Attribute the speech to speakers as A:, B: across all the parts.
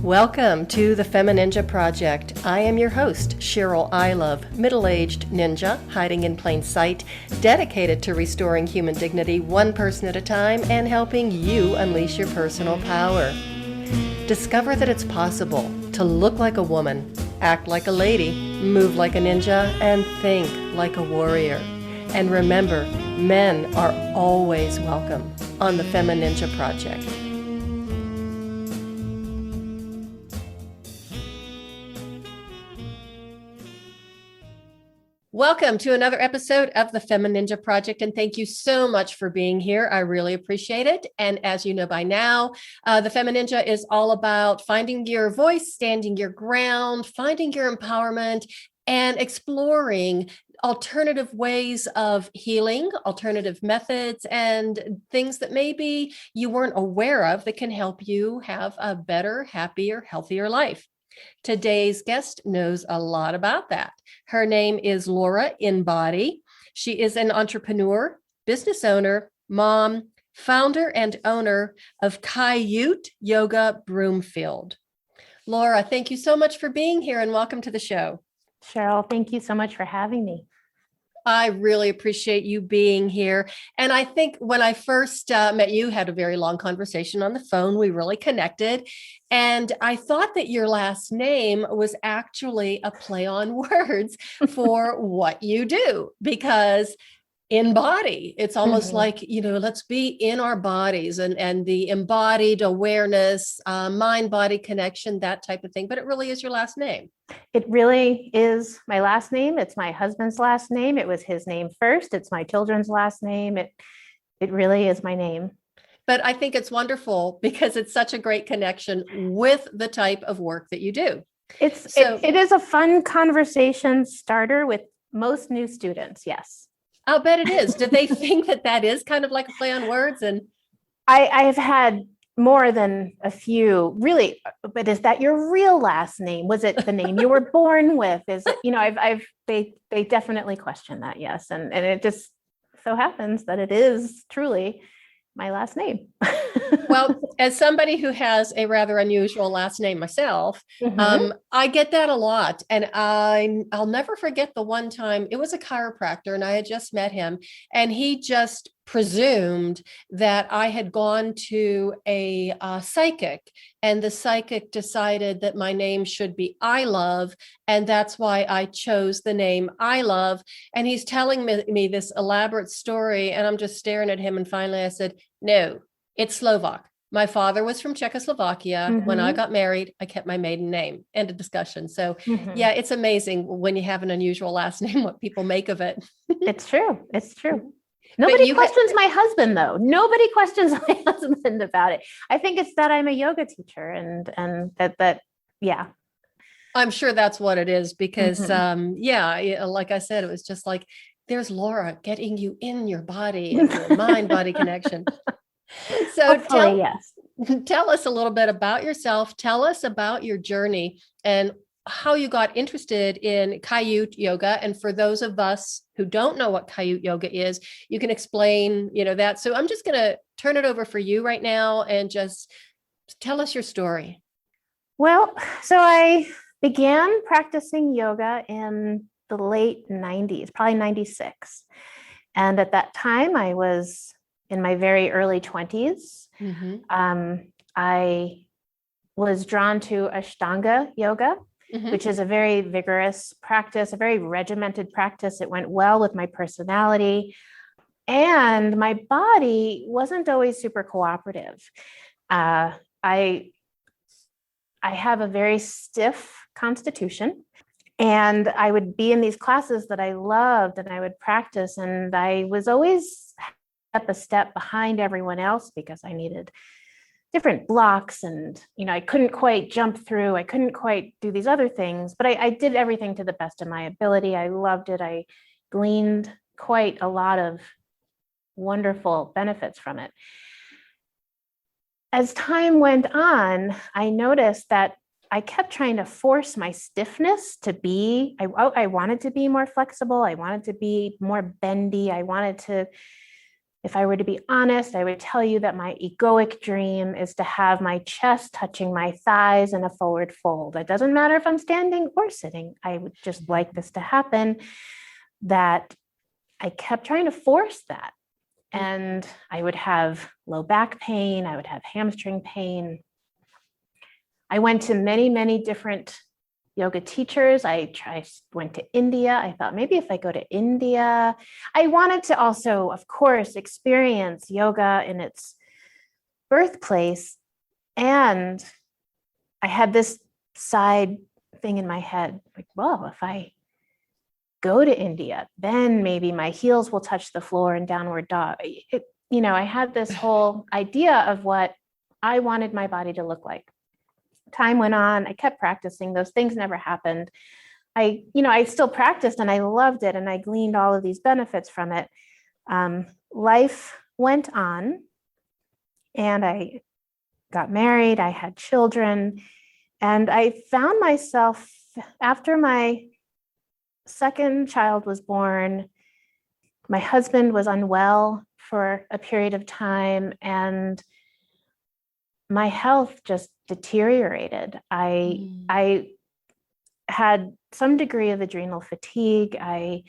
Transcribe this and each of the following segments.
A: Welcome to the Femininja Project. I am your host, Cheryl I Love, middle-aged ninja hiding in plain sight, dedicated to restoring human dignity one person at a time and helping you unleash your personal power. Discover that it's possible to look like a woman, act like a lady, move like a ninja, and think like a warrior. And remember, men are always welcome on the Femininja Project. Welcome to another episode of the Femininja Project, and thank you so much for being here. I really appreciate it. And as you know by now, the Femininja is all about finding your voice, standing your ground, finding your empowerment, and exploring alternative ways of healing, alternative methods, and things that maybe you weren't aware of that can help you have a better, happier, healthier life. Today's guest knows a lot about that. Her name is Laura Inbody. She is an entrepreneur, business owner, mom, founder, and owner of Kaiut Yoga Broomfield. Laura, thank you so much for being here and welcome to the show.
B: Cheryl, thank you so much for having me.
A: I really appreciate you being here. And I think when I first met you, had a very long conversation on the phone. We really connected. And I thought that your last name was actually a play on words for what you do, because Inbody, it's almost like, let's be in our bodies and the embodied awareness, mind-body connection, that type of thing. But it really is your last name.
B: It really is my last name. It's my husband's last name. It was his name first. It's my children's last name. It really is my name.
A: But I think it's wonderful because it's such a great connection with the type of work that you do.
B: It is a fun conversation starter with most new students. Yes.
A: I'll bet it is. Do they think that is kind of like a play on words? And
B: I've had more than a few, really. But is that your real last name? Was it the name you were born with? Is it, they definitely question that. Yes. And it just so happens that it is truly my last name.
A: Well, as somebody who has a rather unusual last name myself, I get that a lot. And I'll never forget the one time, it was a chiropractor and I had just met him and he just presumed that I had gone to a psychic, and the psychic decided that my name should be I Love. And that's why I chose the name I Love. And he's telling me this elaborate story. And I'm just staring at him. And finally I said, no, it's Slovak. My father was from Czechoslovakia. When I got married, I kept my maiden name. End of discussion. So yeah, it's amazing when you have an unusual last name, what people make of it.
B: It's true. It's true. Nobody questions my husband, though. Nobody questions my husband about it. I think it's that I'm a yoga teacher and that, yeah.
A: I'm sure that's what it is because, like I said, it was just like, there's Laura getting you in your body and your mind-body connection. So tell us a little bit about yourself. Tell us about your journey and how you got interested in Kaiut Yoga. And for those of us who don't know what Kaiut Yoga is, you can explain, that. So I'm just going to turn it over for you right now and just tell us your story.
B: Well, so I began practicing yoga in the late 90s, probably 96. And at that time, I was in my very early 20s. I was drawn to Ashtanga yoga, which is a very vigorous practice, a very regimented practice. It went well with my personality. And my body wasn't always super cooperative. I have a very stiff constitution. And I would be in these classes that I loved and I would practice. And I was always a step behind everyone else because I needed different blocks and, I couldn't quite jump through. I couldn't quite do these other things, but I did everything to the best of my ability. I loved it. I gleaned quite a lot of wonderful benefits from it. As time went on, I noticed that I kept trying to force my stiffness to be, I wanted to be more flexible. I wanted to be more bendy. I wanted to if I were to be honest, I would tell you that my egoic dream is to have my chest touching my thighs in a forward fold. It doesn't matter if I'm standing or sitting. I would just like this to happen. That I kept trying to force that. And I would have low back pain. I would have hamstring pain. I went to many, many different yoga teachers. I went to India. I thought maybe if I go to India, I wanted to also, of course, experience yoga in its birthplace. And I had this side thing in my head, like, well, if I go to India, then maybe my heels will touch the floor in downward dog. I had this whole idea of what I wanted my body to look like. Time went on. I kept practicing. Those things never happened. I still practiced and I loved it. And I gleaned all of these benefits from it. Life went on and I got married. I had children. And I found myself after my second child was born, my husband was unwell for a period of time and my health just deteriorated. I had some degree of adrenal fatigue. I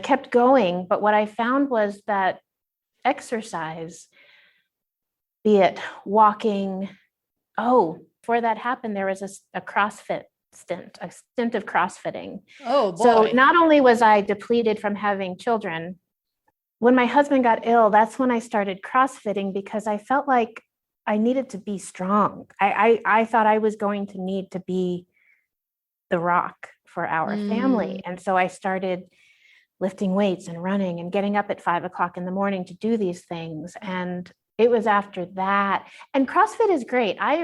B: kept going, but what I found was that exercise, be it walking, before that happened, there was a CrossFit a stint of CrossFitting.
A: Oh, boy.
B: So not only was I depleted from having children, when my husband got ill, that's when I started CrossFitting because I felt like I needed to be strong. I thought I was going to need to be the rock for our family. And so I started lifting weights and running and getting up at 5 o'clock in the morning to do these things. And it was after that. And CrossFit is great. I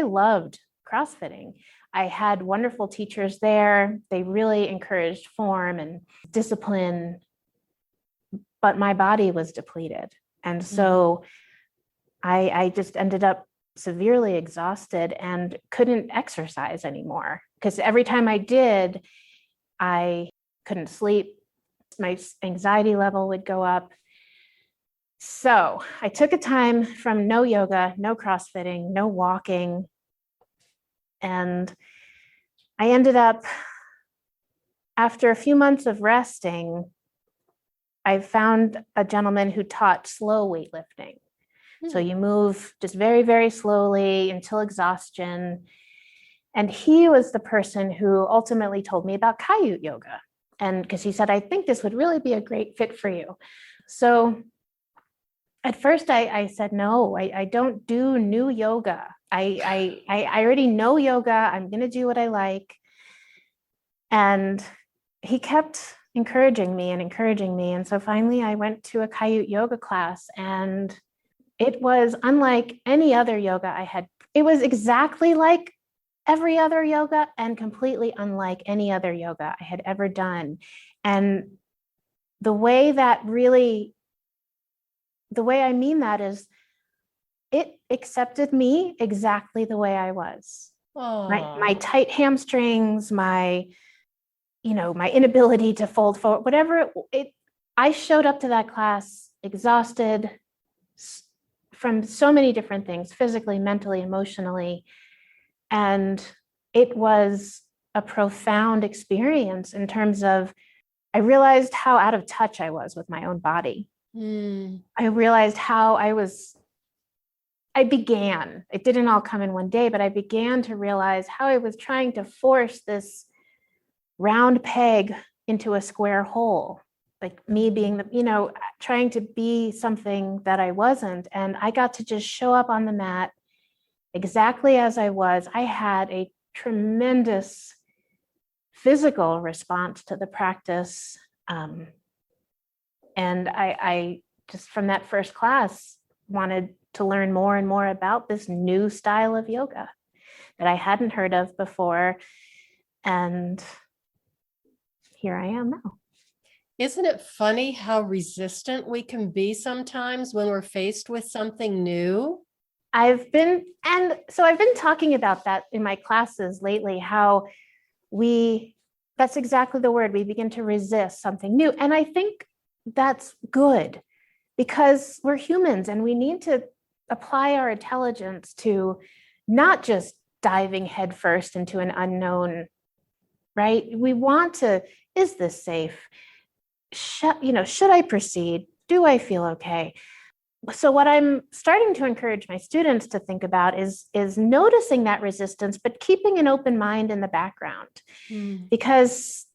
B: loved CrossFitting. I had wonderful teachers there. They really encouraged form and discipline, but my body was depleted. And so I just ended up severely exhausted and couldn't exercise anymore because every time I did, I couldn't sleep. My anxiety level would go up. So I took a time from no yoga, no CrossFitting, no walking. And I ended up, after a few months of resting, I found a gentleman who taught slow weightlifting. So you move just very, very slowly until exhaustion. And he was the person who ultimately told me about Kaiut Yoga. And because he said, I think this would really be a great fit for you. So at first I said, no, I don't do new yoga. I already know yoga. I'm going to do what I like. And he kept encouraging me. And so finally I went to a Kaiut Yoga class and it was unlike any other yoga I had. It was exactly like every other yoga and completely unlike any other yoga I had ever done. And the way I mean that is it accepted me exactly the way I was. My tight hamstrings, my inability to fold forward, whatever I showed up to that class exhausted from so many different things, physically, mentally, emotionally. And it was a profound experience in terms of, I realized how out of touch I was with my own body. I realized how it didn't all come in one day, but I began to realize how I was trying to force this round peg into a square hole, like me being trying to be something that I wasn't. And I got to just show up on the mat exactly as I was. I had a tremendous physical response to the practice. And I just from that first class wanted to learn more and more about this new style of yoga that I hadn't heard of before. And here I am now.
A: Isn't it funny how resistant we can be sometimes when we're faced with something new?
B: I've been talking about that in my classes lately, how that's exactly the word, we begin to resist something new. And I think that's good. because we're humans and we need to apply our intelligence to not just diving headfirst into an unknown, right? We want to, is this safe? Should I proceed? Do I feel okay? So what I'm starting to encourage my students to think about is noticing that resistance, but keeping an open mind in the background, because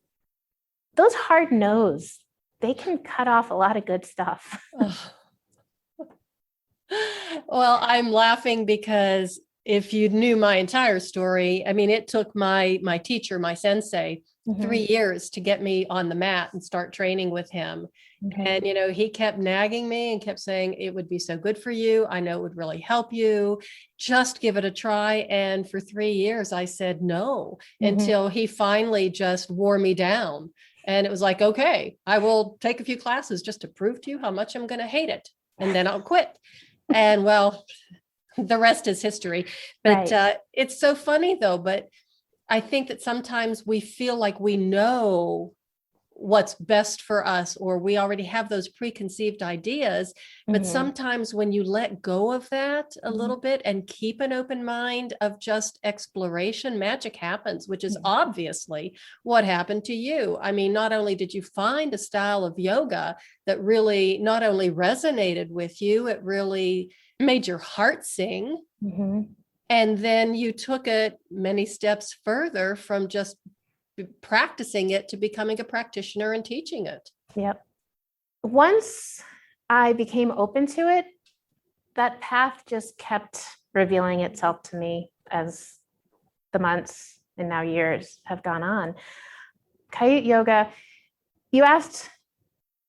B: those hard no's, they can cut off a lot of good stuff.
A: Well, I'm laughing because if you knew my entire story, I mean, it took my teacher, my sensei, 3 years to get me on the mat and start training with him. And, he kept nagging me and kept saying, it would be so good for you. I know it would really help you. Just give it a try. And for 3 years, I said no, until he finally just wore me down. And it was like, okay, I will take a few classes just to prove to you how much I'm going to hate it. And then I'll quit. And well, the rest is history. But it's so funny, though. But I think that sometimes we feel like we know what's best for us, or we already have those preconceived ideas. But sometimes when you let go of that a little bit and keep an open mind of just exploration, magic happens, which is obviously what happened to you. I mean, not only did you find a style of yoga that really not only resonated with you, it really made your heart sing. And then you took it many steps further from just practicing it to becoming a practitioner and teaching it.
B: Yep. Once I became open to it, that path just kept revealing itself to me as the months and now years have gone on. Kaiut Yoga, you asked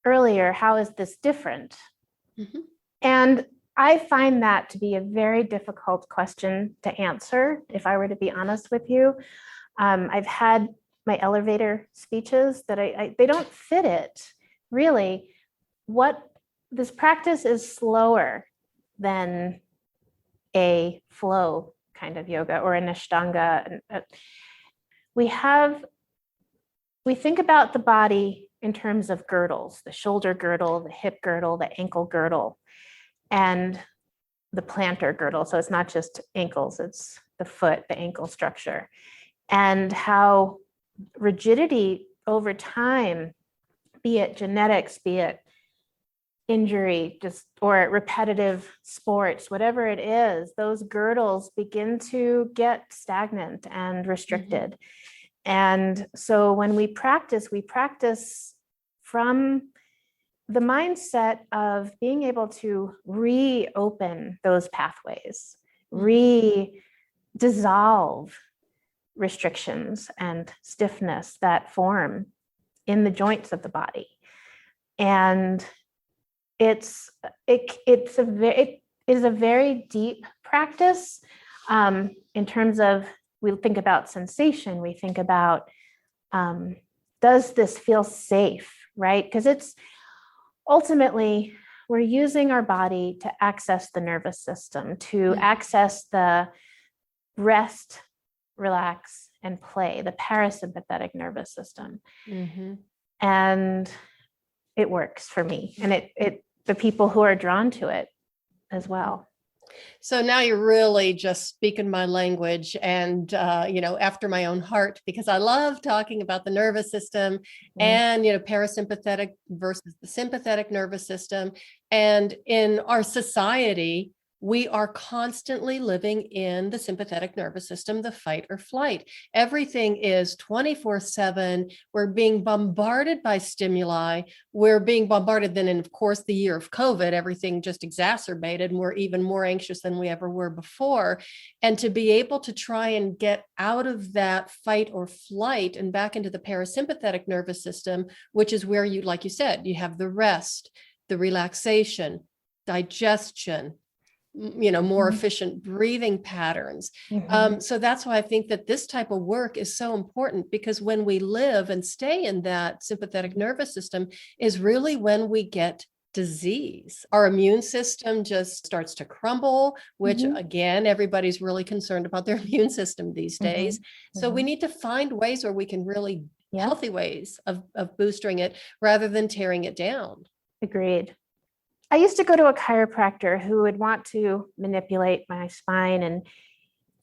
B: earlier, how is this different? And I find that to be a very difficult question to answer, if I were to be honest with you. I've had my elevator speeches that they don't fit it, really. What this practice is slower than a flow kind of yoga or an Ashtanga. We think about the body in terms of girdles, the shoulder girdle, the hip girdle, the ankle girdle, and the plantar girdle. So it's not just ankles, it's the foot, the ankle structure, and how rigidity over time, be it genetics, be it injury, or repetitive sports, whatever it is, those girdles begin to get stagnant and restricted. And so when we practice from the mindset of being able to reopen those pathways, dissolve restrictions and stiffness that form in the joints of the body. And it is a very deep practice in terms of, we think about sensation, we think about, does this feel safe, right? Because it's ultimately, we're using our body to access the nervous system, to access the rest, relax, and play, the parasympathetic nervous system. And it works for me, and the people who are drawn to it as well.
A: So now you're really just speaking my language and, after my own heart, because I love talking about the nervous system and, parasympathetic versus the sympathetic nervous system. And in our society, we are constantly living in the sympathetic nervous system, the fight or flight. Everything is 24/7. We're being bombarded by stimuli. We're being bombarded then, and of course, the year of COVID, everything just exacerbated, and we're even more anxious than we ever were before. And to be able to try and get out of that fight or flight and back into the parasympathetic nervous system, which is where you, like you said, you have the rest, the relaxation, digestion, more efficient breathing patterns. So that's why I think that this type of work is so important, because when we live and stay in that sympathetic nervous system is really when we get disease. Our immune system just starts to crumble, which again, everybody's really concerned about their immune system these days. So we need to find ways where we can really healthy ways of boosting it rather than tearing it down.
B: Agreed. I used to go to a chiropractor who would want to manipulate my spine, and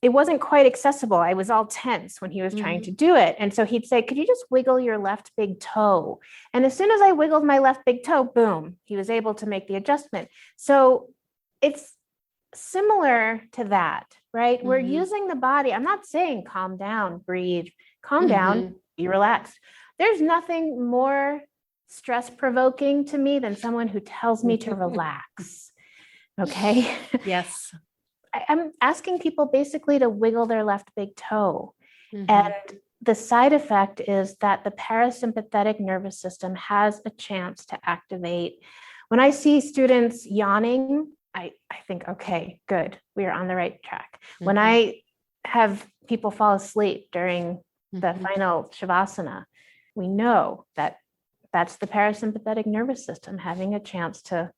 B: it wasn't quite accessible. I was all tense when he was trying to do it. And so he'd say, could you just wiggle your left big toe? And as soon as I wiggled my left big toe, boom, he was able to make the adjustment. So it's similar to that, right? We're using the body. I'm not saying calm down, breathe, calm down, be relaxed. There's nothing more stress provoking to me than someone who tells me to relax. Okay.
A: Yes.
B: I'm asking people basically to wiggle their left big toe. And the side effect is that the parasympathetic nervous system has a chance to activate. When I see students yawning, I think, okay, good, we are on the right track. When I have people fall asleep during the final Shavasana, we know that that's the parasympathetic nervous system having a chance to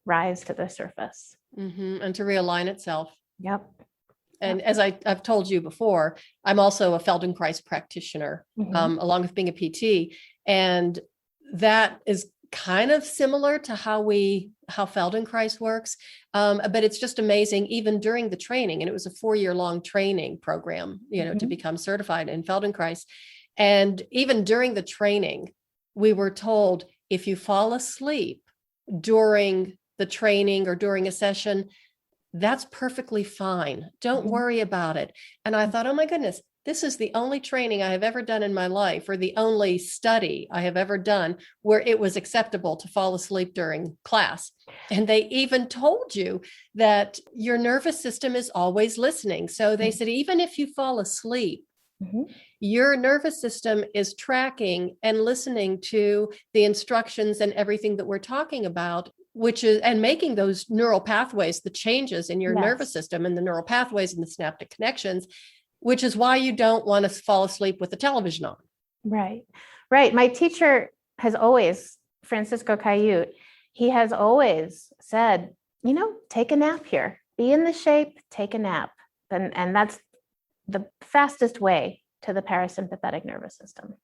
B: rise to the surface.
A: And to realign itself.
B: Yep.
A: And as I've told you before, I'm also a Feldenkrais practitioner, along with being a PT. And that is kind of similar to how Feldenkrais works. But it's just amazing, even during the training. And it was a 4-year-long training program, to become certified in Feldenkrais. And even during the training, we were told, if you fall asleep during the training or during a session, that's perfectly fine. Don't worry about it. And I thought, oh my goodness, this is the only training I have ever done in my life, or the only study I have ever done where it was acceptable to fall asleep during class. And they even told you that your nervous system is always listening. So they said, even if you fall asleep, your nervous system is tracking and listening to the instructions and everything that we're talking about, and making those neural pathways, the changes in your nervous system and the neural pathways and the synaptic connections, which is why you don't want to fall asleep with the television on.
B: Right. My teacher has always, Francisco Kaiut, he has always said, take a nap here, be in the shape, take a nap. And that's the fastest way to the parasympathetic nervous system.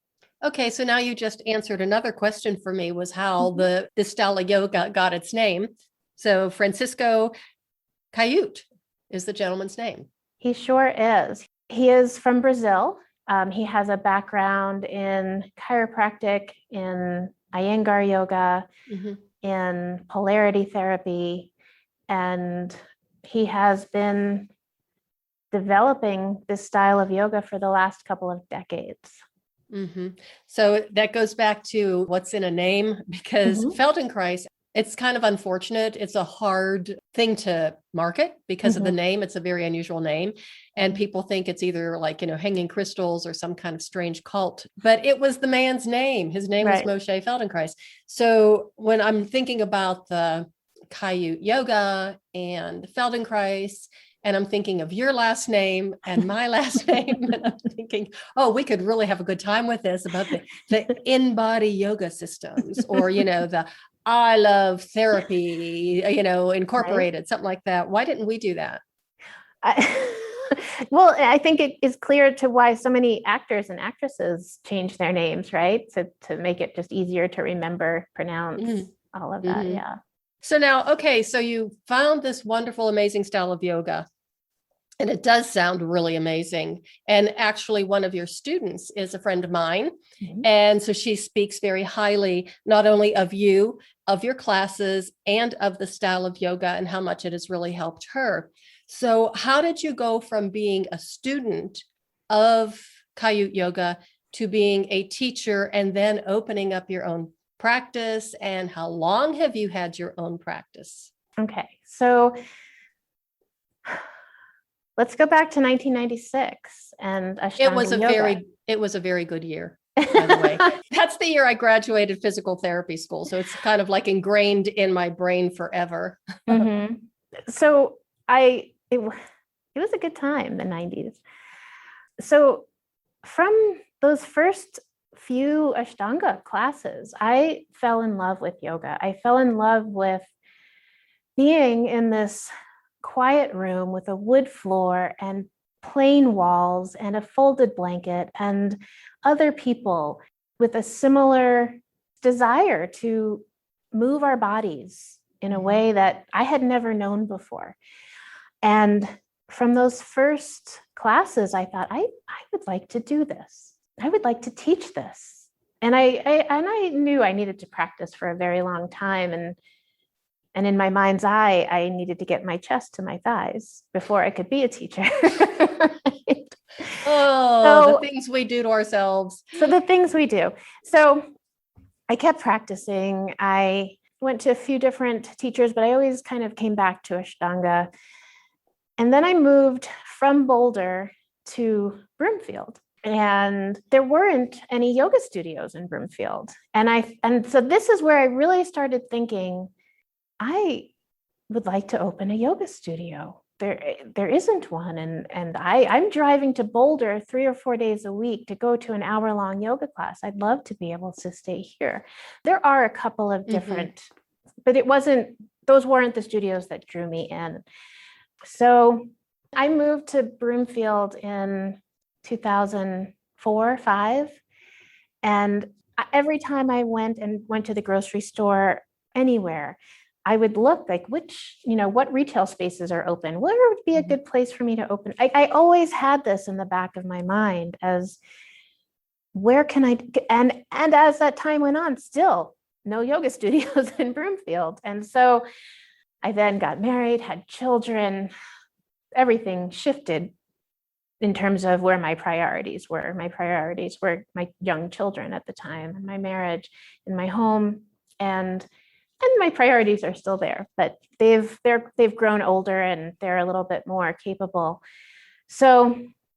A: Okay, so now you just answered another question for me, was how the Istala yoga got its name. So Francisco Kaiut is the gentleman's name.
B: He sure is. He is from Brazil. He has a background in chiropractic, in Iyengar yoga, in polarity therapy, and he has been developing this style of yoga for the last couple of decades.
A: So that goes back to what's in a name, because Feldenkrais, it's kind of unfortunate. It's a hard thing to market because of the name. It's a very unusual name. And people think it's either like, hanging crystals or some kind of strange cult, but it was the man's name. His name was Moshe Feldenkrais. So when I'm thinking about the Kaiut Yoga and Feldenkrais, and I'm thinking of your last name and my last name, and I'm thinking, oh, we could really have a good time with this about the Inbody yoga systems, or, the I Love Therapy, Incorporated, something like that. Why didn't we do that?
B: Well, I think it is clear to why so many actors and actresses change their names, right? To make it just easier to remember, pronounce, all of that. Yeah.
A: So now, okay, so you found this wonderful, amazing style of yoga, and it does sound really amazing. And actually, one of your students is a friend of mine. And so she speaks very highly, not only of you, of your classes, and of the style of yoga and how much it has really helped her. So how did you go from being a student of Kaiut Yoga to being a teacher and then opening up your own practice? And how long have you had your own practice?
B: Okay, so let's go back to 1996 and Ashtanga
A: it was a very good year, by the way. That's the year I graduated physical therapy school, so it's kind of like ingrained in my brain forever.
B: So it was a good time, the 90s. So from those first few Ashtanga classes, I fell in love with yoga. I fell in love with being in this quiet room with a wood floor and plain walls and a folded blanket and other people with a similar desire to move our bodies in a way that I had never known before. And from those first classes, I thought, I would like to do this. I would like to teach this. And I knew I needed to practice for a very long time. And in my mind's eye, I needed to get my chest to my thighs before I could be a teacher. Right?
A: Oh, the things we do to ourselves.
B: So the things we do. So I kept practicing. I went to a few different teachers, but I always kind of came back to Ashtanga. And then I moved from Boulder to Broomfield. And there weren't any yoga studios in Broomfield. And so this is where I really started thinking, I would like to open a yoga studio. There isn't one. And I'm driving to Boulder 3 or 4 days a week to go to an hour-long yoga class. I'd love to be able to stay here. There are a couple of different, but those weren't the studios that drew me in. So I moved to Broomfield in 2004-05. And every time I went to the grocery store anywhere, I would look like what retail spaces are open. Where would be a good place for me to open? I always had this in the back of my mind as where can I, and as that time went on, still no yoga studios in Broomfield. And so I then got married, had children, everything shifted in terms of where my priorities were. My priorities were my young children at the time, and my marriage, and my home, and my priorities are still there, but they've grown older and they're a little bit more capable. So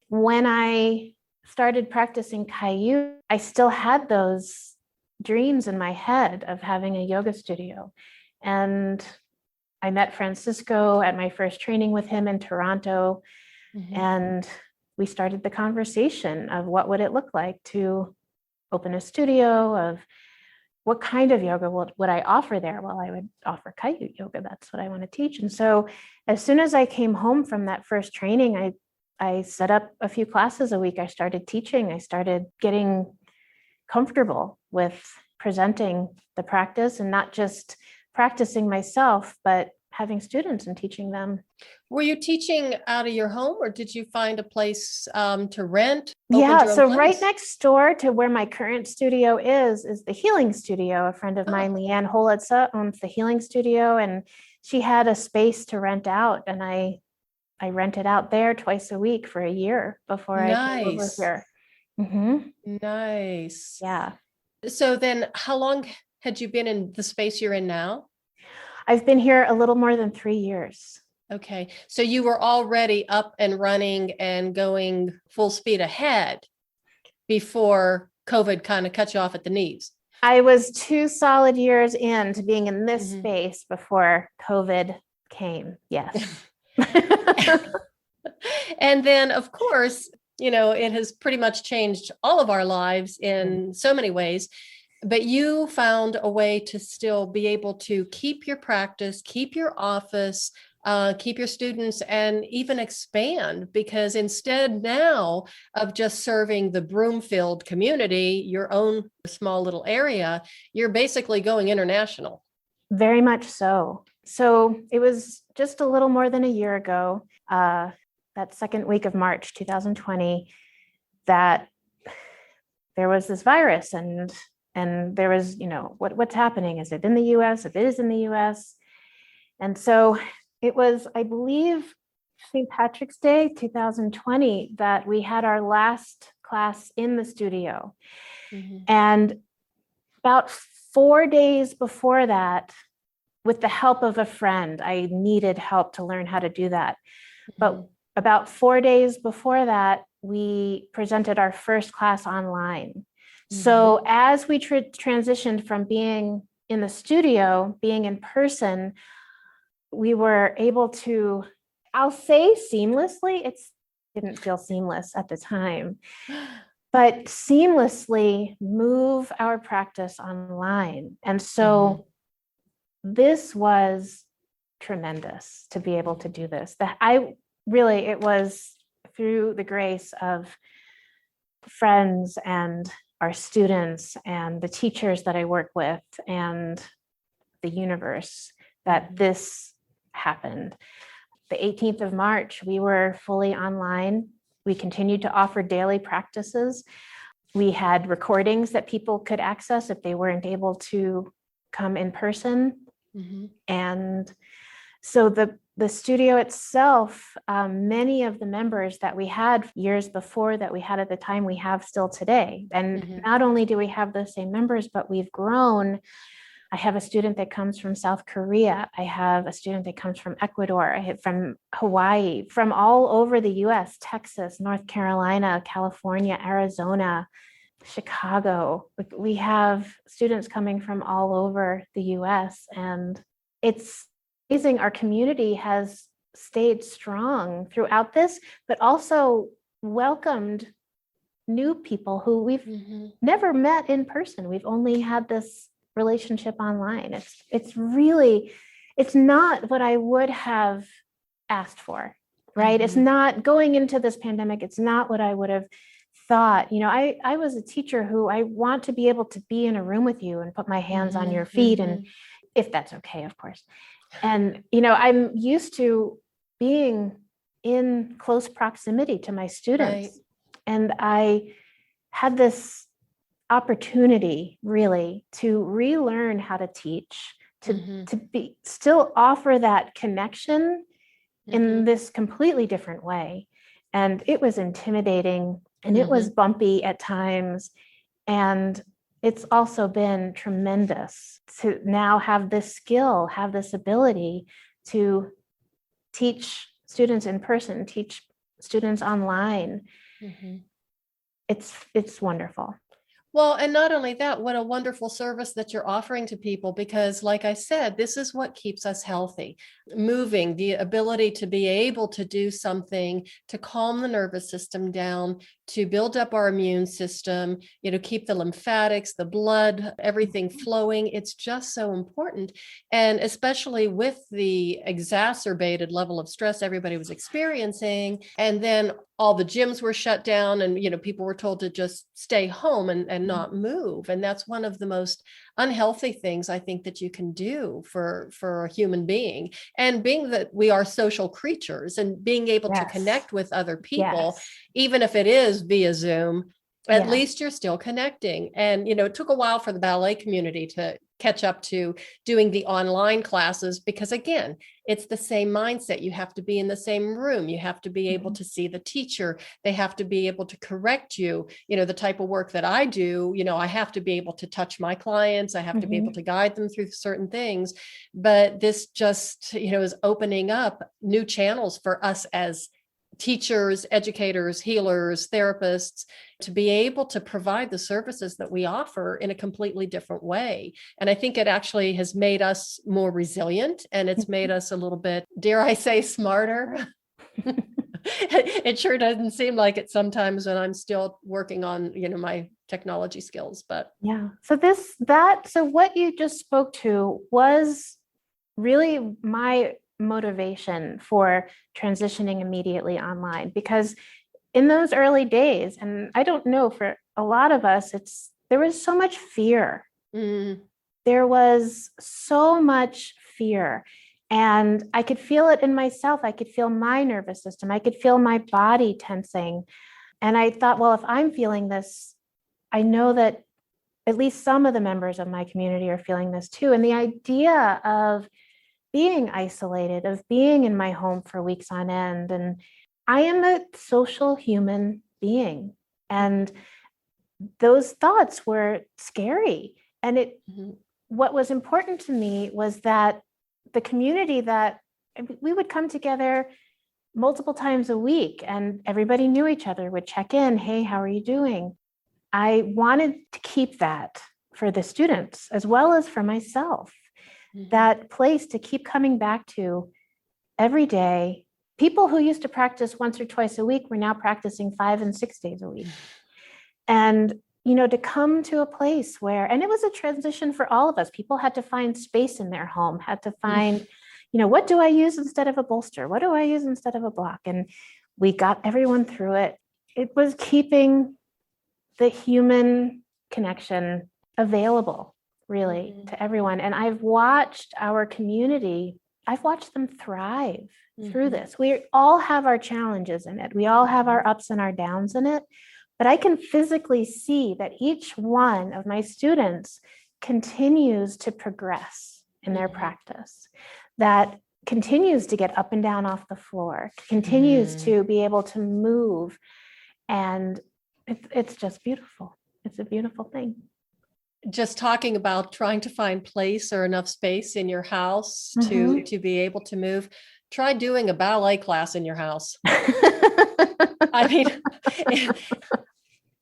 B: when I started practicing Kaiut, I still had those dreams in my head of having a yoga studio. And I met Francisco at my first training with him in Toronto. And we started the conversation of what would it look like to open a studio, of what kind of yoga would I offer there? Well, I would offer Kaiut yoga. That's what I want to teach. And so as soon as I came home from that first training, I set up a few classes a week. I started teaching. I started getting comfortable with presenting the practice, and not just practicing myself, but having students and teaching them.
A: Were you teaching out of your home, or did you find a place to rent?
B: Yeah, so right next door to where my current studio is the Healing Studio. A friend of mine, Leanne Holitza, owns the Healing Studio, and she had a space to rent out, and I rented out there twice a week for a year before I came over here.
A: Nice.
B: Yeah.
A: So then how long had you been in the space you're in now?
B: I've been here a little more than 3 years.
A: Okay. So you were already up and running and going full speed ahead before COVID kind of cut you off at the knees.
B: I was 2 solid years into being in this space before COVID came. Yes.
A: And then, of course, it has pretty much changed all of our lives in so many ways. But you found a way to still be able to keep your practice, keep your office, keep your students, and even expand, because instead now of just serving the Broomfield community, your own small little area, you're basically going international.
B: Very much so. So it was just a little more than a year ago, that second week of March 2020, that there was this virus, and there was, what's happening? Is it in the US? If it is in the US. And so it was, I believe, St. Patrick's Day, 2020, that we had our last class in the studio. And about 4 days before that, with the help of a friend, I needed help to learn how to do that. But about 4 days before that, we presented our first class online. So as we transitioned from being in the studio, being in person, we were able to, I'll say seamlessly, it didn't feel seamless at the time, but seamlessly move our practice online. And so this was tremendous to be able to do this. It was through the grace of friends and our students and the teachers that I work with and the universe that this happened. The 18th of March, we were fully online. We continued to offer daily practices. We had recordings that people could access if they weren't able to come in person. And so the studio itself, many of the members that we had years before that we had at the time, we have still today. And not only do we have those same members, but we've grown. I have a student that comes from South Korea. I have a student that comes from Ecuador. I have from Hawaii, from all over the US, Texas, North Carolina, California, Arizona, Chicago. We have students coming from all over the US, and it's amazing. Our community has stayed strong throughout this, but also welcomed new people who we've never met in person. We've only had this relationship online. It's not what I would have asked for, right? It's not going into this pandemic. It's not what I would have thought. I was a teacher who I want to be able to be in a room with you and put my hands on your feet, and if that's okay, of course. And, I'm used to being in close proximity to my students. Right. And I had this opportunity really to relearn how to teach, to be still offer that connection in this completely different way. And it was intimidating and it was bumpy at times. And it's also been tremendous to now have this skill, have this ability to teach students in person, teach students online. It's wonderful.
A: Well, and not only that, what a wonderful service that you're offering to people, because like I said, this is what keeps us healthy. Moving, the ability to be able to do something to calm the nervous system down, to build up our immune system, keep the lymphatics, the blood, everything flowing. It's just so important. And especially with the exacerbated level of stress everybody was experiencing, and then all the gyms were shut down and, people were told to just stay home and not move. And that's one of the most unhealthy things I think that you can do for a human being. And being that we are social creatures and being able to connect with other people, even if it is via Zoom, at least you're still connecting. And, it took a while for the ballet community to catch up to doing the online classes, because again, it's the same mindset. You have to be in the same room. You have to be able to see the teacher. They have to be able to correct you. The type of work that I do, I have to be able to touch my clients. I have to be able to guide them through certain things. But this just, is opening up new channels for us as teachers, educators, healers, therapists, to be able to provide the services that we offer in a completely different way. And I think it actually has made us more resilient, and it's made us a little bit, dare I say, smarter. It sure doesn't seem like it sometimes when I'm still working on, my technology skills, but.
B: Yeah. So what you just spoke to was really my motivation for transitioning immediately online, because in those early days, and I don't know, for a lot of us, there was so much fear. There was so much fear, and I could feel it in myself. I could feel my nervous system. I could feel my body tensing. And I thought, well, if I'm feeling this, I know that at least some of the members of my community are feeling this too. And the idea of being isolated, of being in my home for weeks on end. And I am a social human being. And those thoughts were scary. And what was important to me was that the community, that we would come together multiple times a week and everybody knew each other, would check in. Hey, how are you doing? I wanted to keep that for the students as well as for myself. That place to keep coming back to every day. People who used to practice once or twice a week were now practicing 5 and 6 days a week. And, to come to a place where, and it was a transition for all of us. People had to find space in their home, had to find, what do I use instead of a bolster? What do I use instead of a block? And we got everyone through it. It was keeping the human connection available, really, to everyone. And I've watched our community, I've watched them thrive through this. We all have our challenges in it. We all have our ups and our downs in it. But I can physically see that each one of my students continues to progress in their practice, that continues to get up and down off the floor, continues to be able to move. And it's just beautiful. It's a beautiful thing.
A: Just talking about trying to find place or enough space in your house to be able to move. Try doing a ballet class in your house. I mean,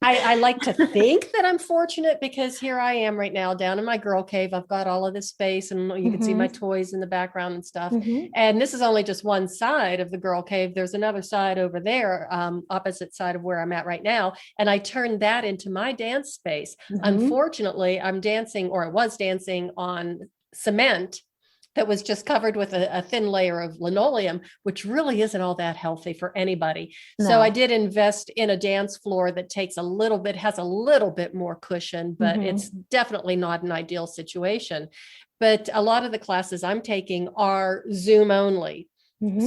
A: I like to think that I'm fortunate because here I am right now down in my girl cave. I've got all of this space and you can see my toys in the background and stuff. And this is only just one side of the girl cave. There's another side over there, opposite side of where I'm at right now. And I turned that into my dance space. Unfortunately, I'm dancing, or I was dancing on cement that was just covered with a thin layer of linoleum, which really isn't all that healthy for anybody. No. So I did invest in a dance floor that has a little bit more cushion, but it's definitely not an ideal situation. But a lot of the classes I'm taking are Zoom only.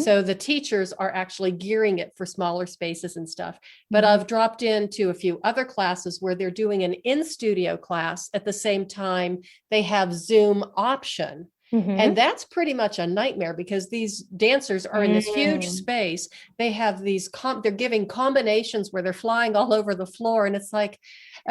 A: So the teachers are actually gearing it for smaller spaces and stuff. But I've dropped into a few other classes where they're doing an in-studio class at the same time they have Zoom option. And that's pretty much a nightmare because these dancers are in this huge space. They have these, they're giving combinations where they're flying all over the floor. And it's like,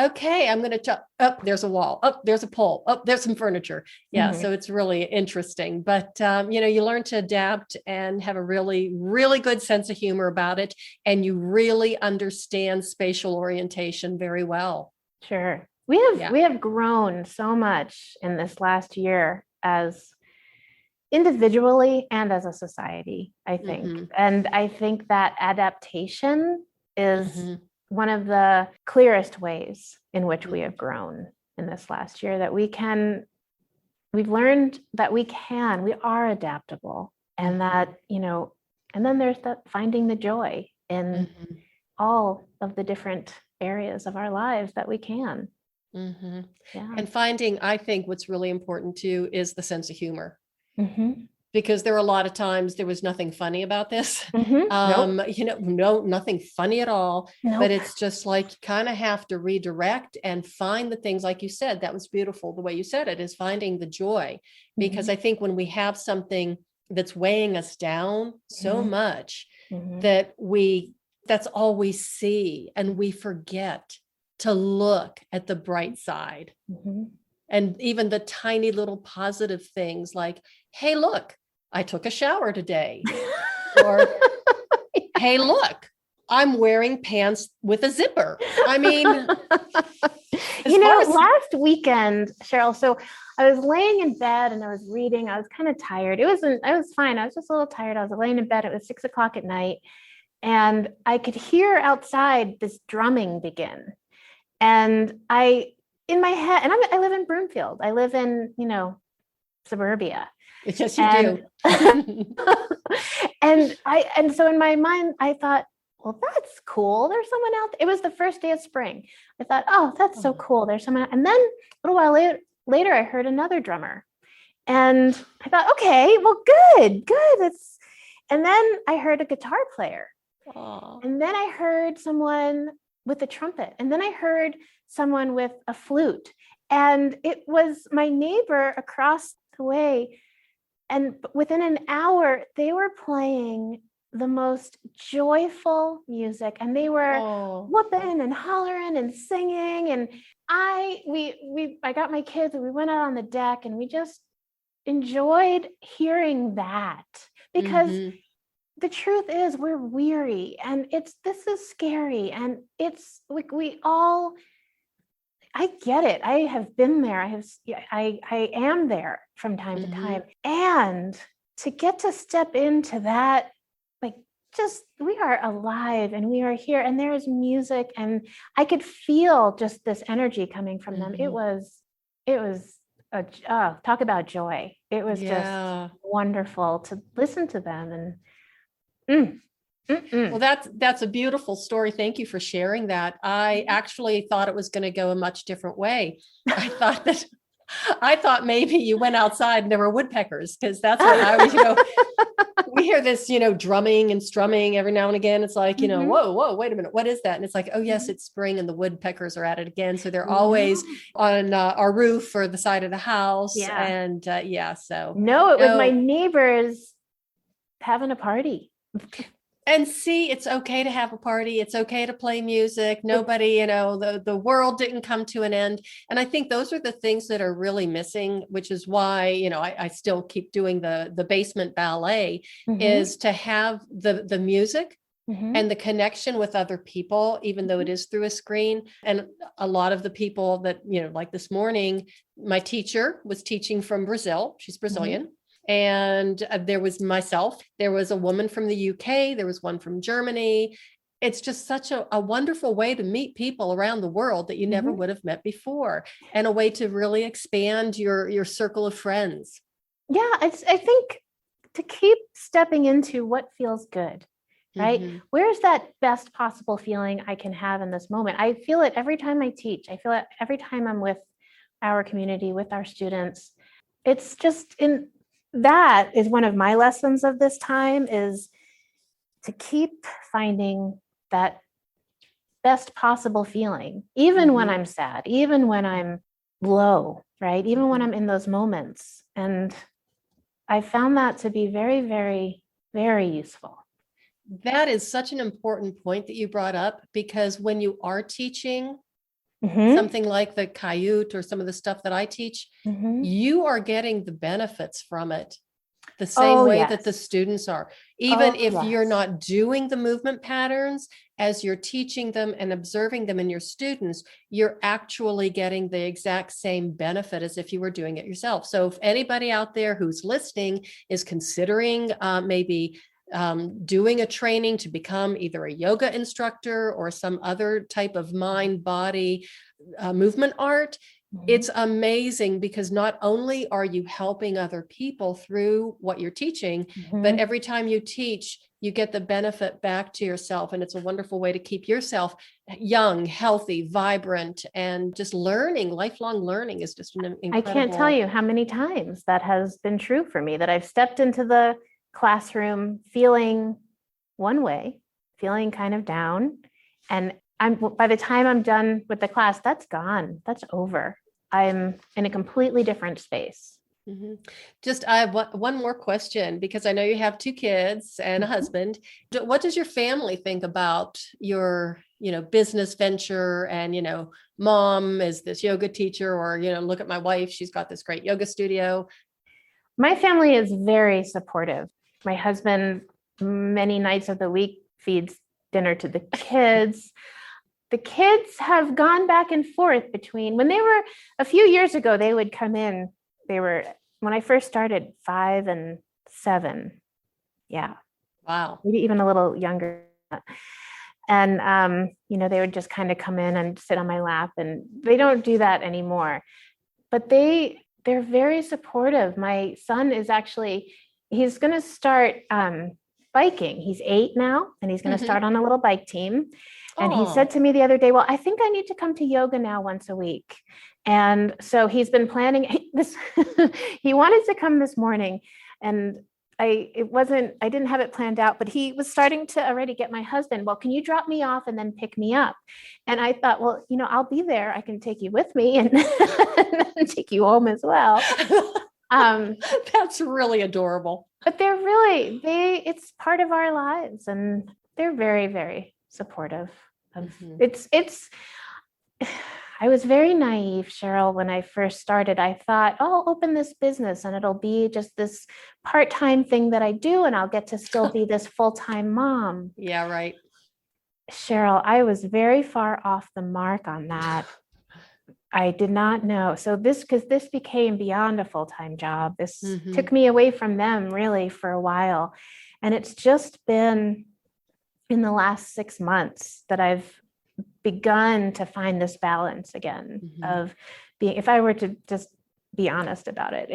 A: okay, I'm going to, there's a wall. There's a pole. There's some furniture. Yeah. So it's really interesting. But, you learn to adapt and have a really, really good sense of humor about it. And you really understand spatial orientation very well.
B: Sure. We have grown so much in this last year as individually and as a society, I think. And I think that adaptation is one of the clearest ways in which we have grown in this last year, that we've learned that we are adaptable, and that, and then there's that finding the joy in all of the different areas of our lives that we can. Yeah.
A: And finding, I think what's really important too is the sense of humor. Because there are a lot of times there was nothing funny about this. Nothing funny at all. But it's just like you kind of have to redirect and find the things, like you said, that was beautiful. The way you said it is finding the joy. Because I think when we have something that's weighing us down so much that's all we see, and we forget to look at the bright side. And even the tiny little positive things like, hey, look, I took a shower today. Or, hey, look, I'm wearing pants with a zipper. I mean,
B: last weekend, Cheryl, so I was laying in bed and I was reading. I was kind of tired. I was fine. I was just a little tired. I was laying in bed. It was 6:00 at night. And I could hear outside this drumming begin. And in my head, and I live in Broomfield. I live in, suburbia.
A: Yes, you do.
B: And so in my mind, I thought, well, that's cool. There's someone out there. It was the first day of spring. I thought, oh, that's so cool. There's someone. And then a little while later, I heard another drummer. And I thought, okay, well, good. And then I heard a guitar player.
A: Aww.
B: And then I heard someone with a trumpet. And then I heard someone with a flute. And it was my neighbor across the way. And within an hour, they were playing the most joyful music. And they were whooping and hollering and singing. And I got my kids and we went out on the deck and we just enjoyed hearing that. Because the truth is we're weary and this is scary. And it's like I get it. I have been there. I am there from time to time. And to get to step into that, we are alive and we are here and there is music and I could feel just this energy coming from them. It was talk about joy. It was just wonderful to listen to them. And
A: well, that's a beautiful story. Thank you for sharing that. I actually thought it was going to go a much different way. I thought that I thought maybe you went outside and there were woodpeckers, because that's what I always, we hear this, drumming and strumming every now and again. It's like,
B: Mhm.
A: whoa, wait a minute. What is that? And it's like, oh yes, it's spring and the woodpeckers are at it again. So they're always on our roof or the side of the house.
B: Yeah.
A: And so.
B: No, it was my neighbors having a party.
A: And see, it's okay to have a party. It's okay to play music. Nobody, the world didn't come to an end. And I think those are the things that are really missing, which is why, I still keep doing the basement ballet, is to have the music and the connection with other people, even though it is through a screen. And a lot of the people that, like this morning, my teacher was teaching from Brazil. She's Brazilian. And there was myself, there was a woman from the UK, there was one from Germany. It's just such a wonderful way to meet people around the world that you never would have met before, and a way to really expand your circle of friends. Yeah,
B: I think to keep stepping into what feels good, right? Where's that best possible feeling I can have in this moment? I feel it every time I teach. I feel it every time I'm with our community, with our students. It's just that is one of my lessons of this time, is to keep finding that best possible feeling, even when I'm sad, even when I'm low, right? Even when I'm in those moments. And I found that to be very, very, very useful.
A: That is such an important point that you brought up, because when you are teaching something like the Kaiut or some of the stuff that I teach, you are getting the benefits from it the same way that the students are. Even if you're not doing the movement patterns, as you're teaching them and observing them in your students, you're actually getting the exact same benefit as if you were doing it yourself. So if anybody out there who's listening is considering maybe doing a training to become either a yoga instructor or some other type of mind-body movement art, it's amazing, because not only are you helping other people through what you're teaching, but every time you teach, you get the benefit back to yourself. And it's a wonderful way to keep yourself young, healthy, vibrant, and just learning. Lifelong learning is just an incredible.
B: I can't tell you how many times that has been true for me, that I've stepped into the classroom feeling one way, feeling kind of down. And by the time I'm done with the class, that's gone. That's over. I'm in a completely different space.
A: Just, I have one more question, because I know you have 2 kids and a husband. What does your family think about your, business venture? And, mom is this yoga teacher, or, look at my wife, she's got this great yoga studio.
B: My family is very supportive. My husband, many nights of the week, feeds dinner to the kids. The kids have gone back and forth between, when they were a few years ago, they would come in. They were, when I first started, 5 and 7. Yeah.
A: Wow.
B: Maybe even a little younger. And, they would just kind of come in and sit on my lap, and they don't do that anymore. But they're very supportive. My son is he's going to start biking. He's 8 now, and he's going to start on a little bike team. And he said to me the other day, well, I think I need to come to yoga now once a week. And so he's been planning this. He wanted to come this morning, and I didn't have it planned out, but he was starting to already get my husband, well, can you drop me off and then pick me up? And I thought, well, I'll be there. I can take you with me and take you home as well.
A: That's really adorable.
B: But it's part of our lives, and they're very, very supportive of I was very naive, Cheryl, when I first started. I thought, I'll open this business and it'll be just this part-time thing that I do, and I'll get to still be this full-time mom.
A: Yeah, right.
B: Cheryl, I was very far off the mark on that. I did not know. So because this became beyond a full-time job. This took me away from them really for a while. And it's just been in the last 6 months that I've begun to find this balance again of being, if I were to just be honest about it,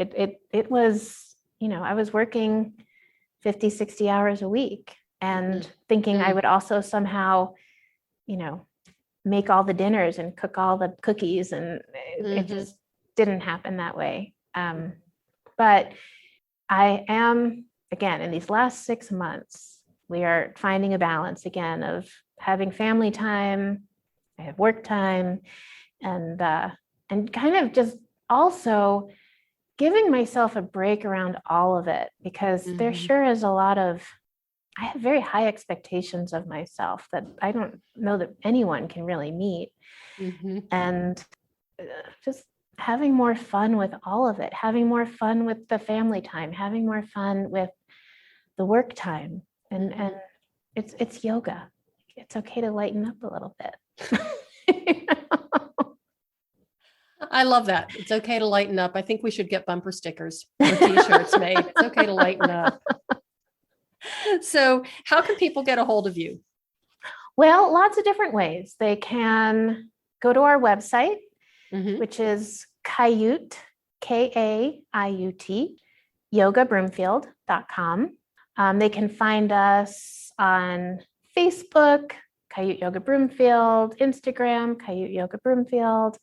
B: it was, I was working 50, 60 hours a week and thinking I would also somehow, make all the dinners and cook all the cookies. And it just didn't happen that way. But I am, again, in these last 6 months, we are finding a balance again of having family time, I have work time, and kind of just also giving myself a break around all of it, because there sure is a lot of, I have very high expectations of myself that I don't know that anyone can really meet. And just having more fun with all of it, having more fun with the family time, having more fun with the work time. And it's yoga. It's okay to lighten up a little bit.
A: I love that. It's okay to lighten up. I think we should get bumper stickers or t-shirts made. It's okay to lighten up. So how can people get a hold of you?
B: Well, lots of different ways. They can go to our website, which is Kaiut, Kaiut, yogabroomfield.com. They can find us on Facebook, Kaiut Yoga Broomfield, Instagram, Kaiut Yoga Broomfield.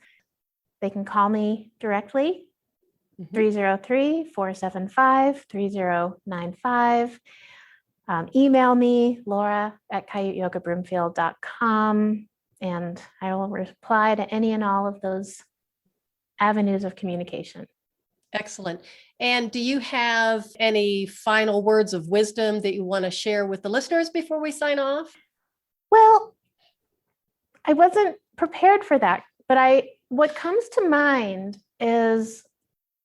B: They can call me directly, 303-475-3095. Email me, laura@kaiutyogabroomfield.com, and I will reply to any and all of those avenues of communication.
A: Excellent. And do you have any final words of wisdom that you want to share with the listeners before we sign off?
B: Well, I wasn't prepared for that, but what comes to mind is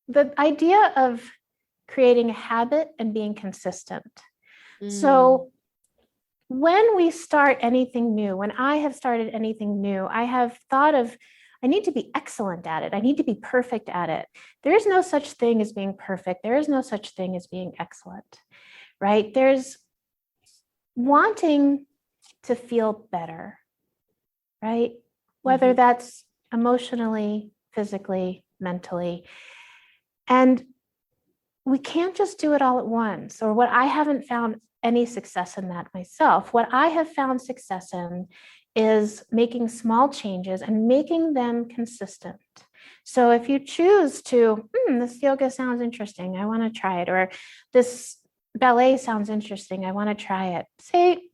B: the idea of creating a habit and being consistent. So when we start anything new, when I have started anything new, I have thought of, I need to be excellent at it. I need to be perfect at it. There is no such thing as being perfect. There is no such thing as being excellent, right? There's wanting to feel better, right? Whether that's emotionally, physically, mentally. And we can't just do it all at once, or what I haven't found any success in that myself. What I have found success in is making small changes and making them consistent. So if you choose to, this yoga sounds interesting, I want to try it, or this ballet sounds interesting, I want to try it. Say,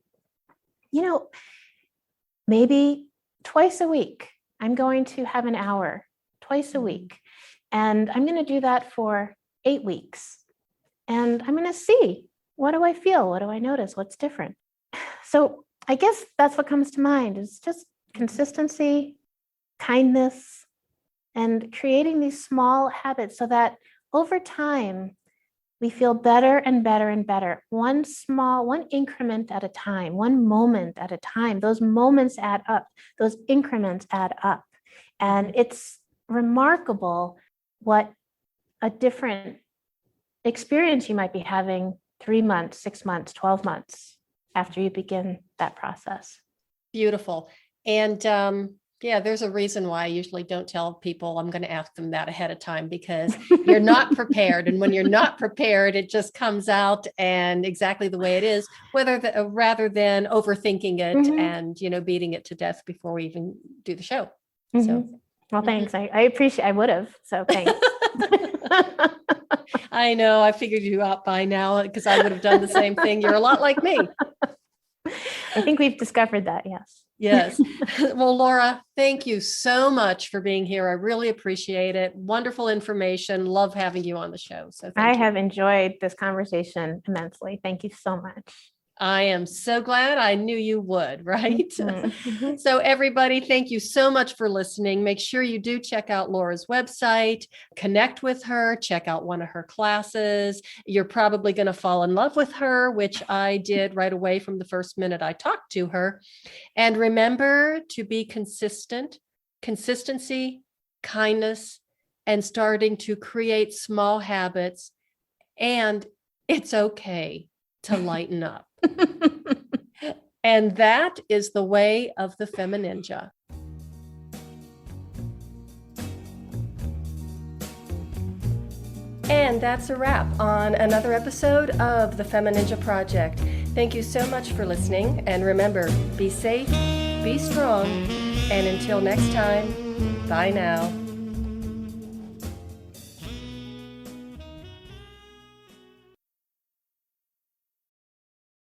B: maybe twice a week, I'm going to have an hour twice a week, and I'm going to do that for 8 weeks. And I'm going to see, what do I feel? What do I notice? What's different? So I guess that's what comes to mind, is just consistency, kindness, and creating these small habits so that over time, we feel better and better and better. One increment at a time, one moment at a time. Those moments add up, those increments add up. And it's remarkable what a different experience you might be having 3 months, 6 months, 12 months after you begin that process.
A: Beautiful. And there's a reason why I usually don't tell people I'm going to ask them that ahead of time, because you're not prepared. And when you're not prepared, it just comes out and exactly the way it is, rather than overthinking it and, beating it to death before we even do the show. So,
B: well, thanks. I appreciate, I would have. So thanks.
A: I know. I figured you out by now because I would have done the same thing. You're a lot like me.
B: I think we've discovered that. Yes.
A: Yes. Well, Laura, thank you so much for being here. I really appreciate it. Wonderful information. Love having you on the show. So
B: I have enjoyed this conversation immensely. Thank you so much.
A: I am so glad. I knew you would, right? So everybody, thank you so much for listening. Make sure you do check out Laura's website, connect with her, check out one of her classes. You're probably going to fall in love with her, which I did right away from the first minute I talked to her. And remember to be consistent, consistency, kindness, and starting to create small habits. And it's okay to lighten up. And that is the way of the Femininja. And that's a wrap on another episode of the Femininja Project. Thank you so much for listening. And remember, be safe, be strong, and until next time, bye now.